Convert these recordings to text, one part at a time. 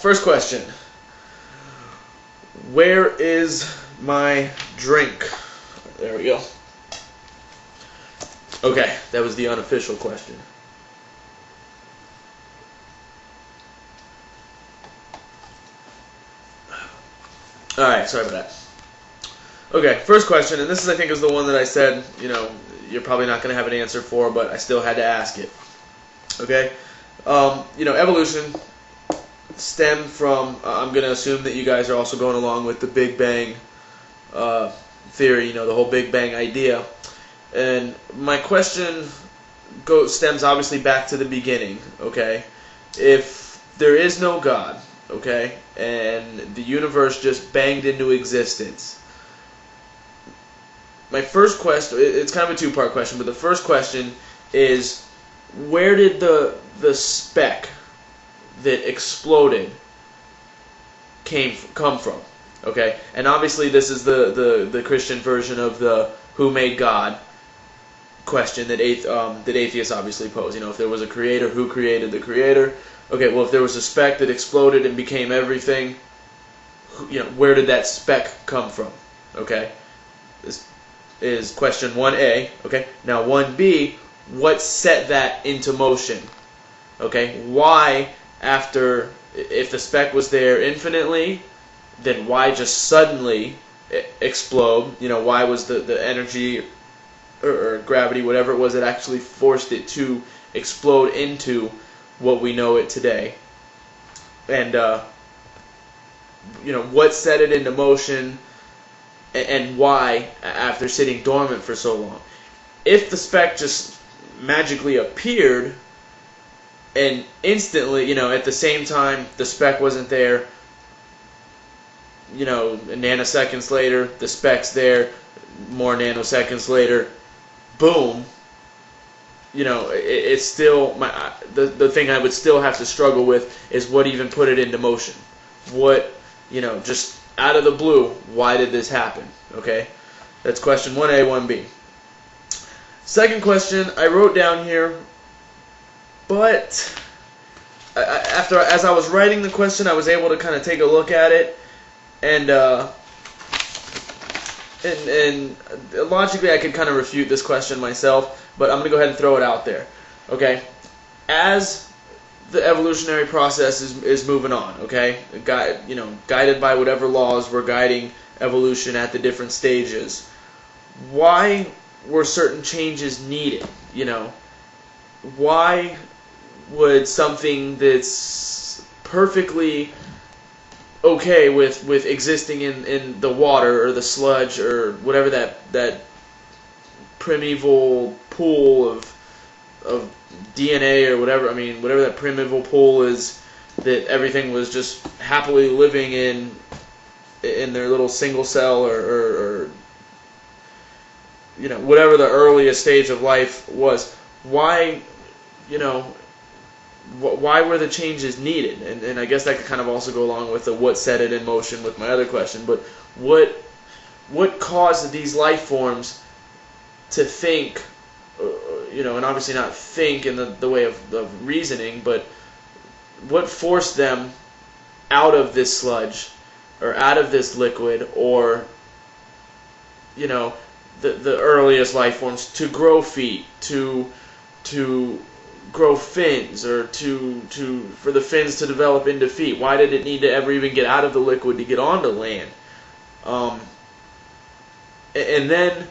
First question. Where is my drink? There we go. Okay, that was the unofficial question. Alright, sorry about that. Okay, first question, and this is, I think, is the one that I said, you're probably not going to have an answer for, but I still had to ask it. Okay? Evolution stemmed from, I'm going to assume that you guys are also going along with the Big Bang theory, the whole Big Bang idea. And my question stems obviously back to the beginning, okay? If there is no God, okay, and the universe just banged into existence, my first question, it's kind of a two-part question, but the first question is, where did the speck that exploded come from? Okay, and obviously this is the Christian version of the who made God question that atheists obviously pose. If there was a creator, who created the creator? Okay, well, if there was a speck that exploded and became everything, where did that speck come from? Okay, this is question 1A. Okay, now 1B, what set that into motion? Okay, why, if the speck was there infinitely, then why just suddenly explode? Why was the energy or gravity, whatever it was, that actually forced it to explode into what we know it today? And what set it into motion, and why after sitting dormant for so long? If the speck just magically appeared and instantly, at the same time the speck wasn't there, nanoseconds later the speck's there, more nanoseconds later, boom, it's still, the thing I would still have to struggle with is what even put it into motion. What, just out of the blue, why did this happen? Okay, that's question 1A, 1B. Second question I wrote down here, but as I was writing the question, I was able to kind of take a look at it, and logically I could kind of refute this question myself, but I'm going to go ahead and throw it out there. Okay, as the evolutionary process is moving on, okay, guided by whatever laws were guiding evolution at the different stages, why were certain changes needed? Why would something that's perfectly okay with existing in the water or the sludge or whatever that primeval pool of DNA or whatever, whatever that primeval pool is that everything was just happily living in their little single cell or whatever the earliest stage of life was, why why were the changes needed? And I guess that could kind of also go along with the what set it in motion with my other question, but what caused these life forms to think, and obviously not think in the way of reasoning, but what forced them out of this sludge or out of this liquid, or the earliest life forms to grow feet, to grow fins, or for the fins to develop into feet? Why did it need to ever even get out of the liquid to get onto land? And then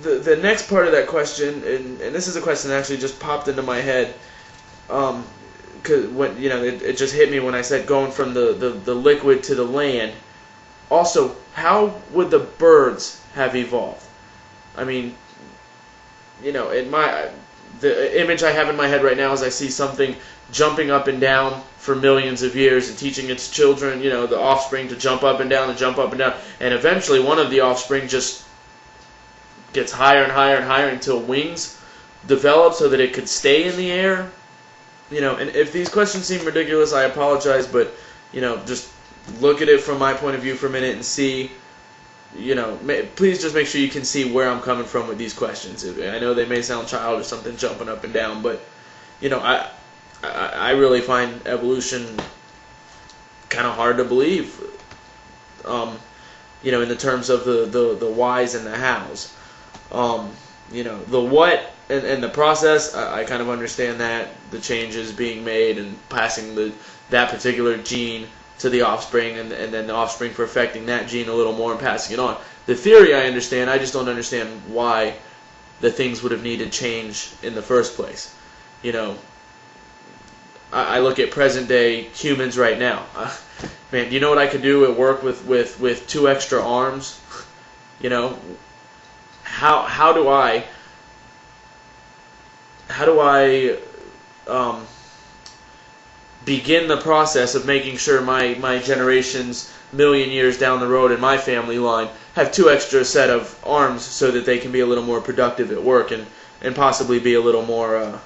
the next part of that question, and this is a question that actually just popped into my head, because when it just hit me when I said going from the liquid to the land. Also, how would the birds have evolved? The image I have in my head right now is I see something jumping up and down for millions of years and teaching its children, the offspring, to jump up and down and jump up and down, and eventually one of the offspring just gets higher and higher and higher until wings develop so that it could stay in the air. And if these questions seem ridiculous, I apologize, but just look at it from my point of view for a minute and see. Please just make sure you can see where I'm coming from with these questions. I know they may sound childish or something, jumping up and down, but I really find evolution kind of hard to believe. In the terms of the whys and the hows. The what and the process, I kind of understand that, the changes being made and passing that particular gene to the offspring, and then the offspring perfecting that gene a little more and passing it on. The theory I understand, I just don't understand why the things would have needed change in the first place. I look at present day humans right now. Man, do you know what I could do at work with 2 extra arms? How do I begin the process of making sure my generations, million years down the road in my family line, have 2 extra set of arms so that they can be a little more productive at work and possibly be a little more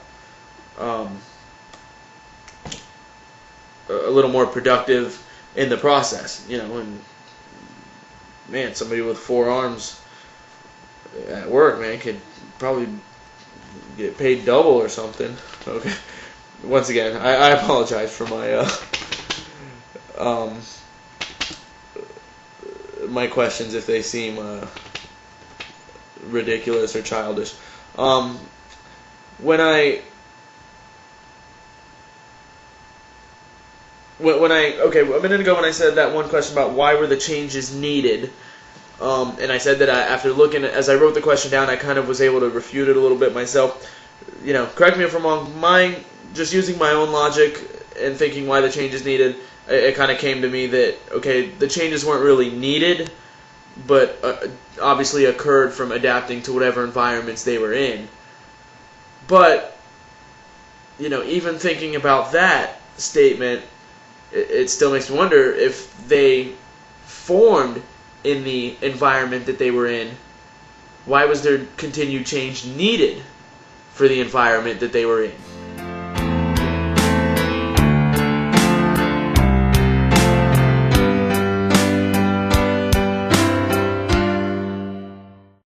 productive in the process, and man, somebody with 4 arms at work, man, could probably get paid double or something. Okay. Once again, I apologize for my my questions if they seem ridiculous or childish. A minute ago when I said that one question about why were the changes needed, and I said that after looking as I wrote the question down, I kind of was able to refute it a little bit myself. Correct me if I'm wrong. Just using my own logic and thinking why the changes needed, it kind of came to me that the changes weren't really needed, but obviously occurred from adapting to whatever environments they were in. But even thinking about that statement, it still makes me wonder if they formed in the environment that they were in, why was there continued change needed for the environment that they were in?